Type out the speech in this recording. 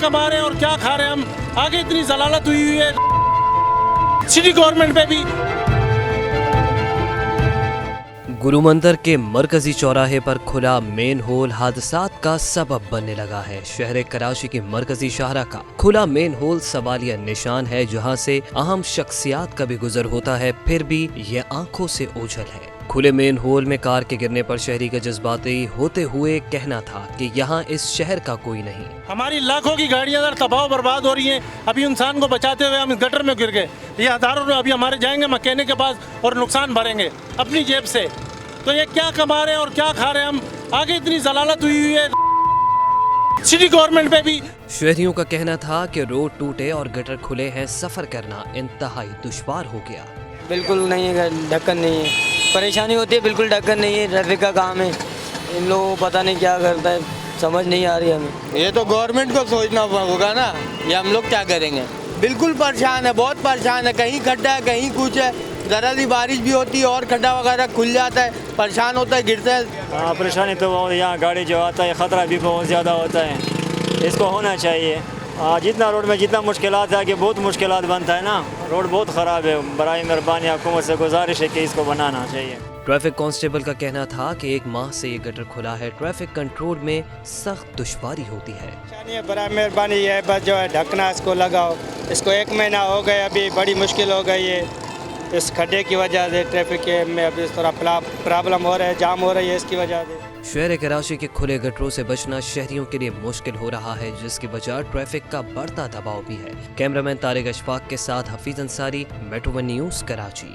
कमा रहे हैं और क्या खा रहे हैं हम, आगे इतनी जलालत हुई है सिटी गवर्नमेंट पे भी। गुरु मंदिर के मरकजी चौराहे पर खुला मेन होल हादसात का सबब बनने लगा है। शहर कराची की मरकजी शाहरा का खुला मेन होल सवालिया निशान है, जहां से अहम शख्सियात का भी गुजर होता है, फिर भी ये आंखों से ओझल है। खुले मेन होल में कार के गिरने पर शहरी का जज्बाती होते हुए कहना था कि यहाँ इस शहर का कोई नहीं। हमारी लाखों की गाड़ियां इधर तबाह बर्बाद हो रही हैं, अभी इंसान को बचाते हुए हम इस गटर में गिर गए। ये हजारों रुपये अभी हमारे जाएंगे मैकेनिक के पास और नुकसान भरेंगे अपनी जेब से। तो ये क्या कमा रहे हैं और क्या खा रहे हैं हम, आगे इतनी जलालत हुई है सिटी गवर्नमेंट पे भी। शहरियों का कहना था कि रोड टूटे और गटर खुले हैं, सफर करना इंतहाई दुश्वार हो गया। बिल्कुल नहीं है, ढक्कन नहीं है, परेशानी होती है, बिल्कुल ढक्कन नहीं है। ट्रैफिक का काम है, इन लोगों को पता नहीं क्या करता है, समझ नहीं आ रही हमें। ये तो गवर्नमेंट को सोचना होगा ना, ये हम लोग क्या करेंगे। बिल्कुल परेशान है, बहुत परेशान है, कहीं खड्डा है कहीं कुछ है, ज़रा सी बारिश भी होती है और खड्डा वगैरह खुल जाता है, परेशान होता है, गिरता है। हाँ परेशानी तो यहाँ गाड़ी जो आता है ख़तरा भी बहुत ज़्यादा होता है, इसको होना चाहिए। जितना रोड में जितना मुश्किलात है कि बहुत मुश्किलात बनता है ना, रोड बहुत ख़राब है। बराए मेहरबानी हुकूमत से गुजारिश है कि इसको बनाना चाहिए। ट्रैफिक कांस्टेबल का कहना था कि 1 माह से ये गटर खुला है, ट्रैफिक कंट्रोल में सख्त दुश्वारी होती है। बराए मेहरबानी है, बस जो है ढकना इसको लगाओ। इसको 1 महीना हो गया, अभी बड़ी मुश्किल हो गई है इस खड्डे की वजह से। ट्रैफिक के में अभी थोड़ा प्रॉब्लम हो रहा है, जाम हो रही है इसकी वजह से। शहर कराची के खुले गटरों से बचना शहरियों के लिए मुश्किल हो रहा है, जिसकी वजह ट्रैफिक का बढ़ता दबाव भी है। कैमरामैन तारिक अशफाक के साथ हफीज अंसारी, मेट्रो 1 न्यूज़ कराची।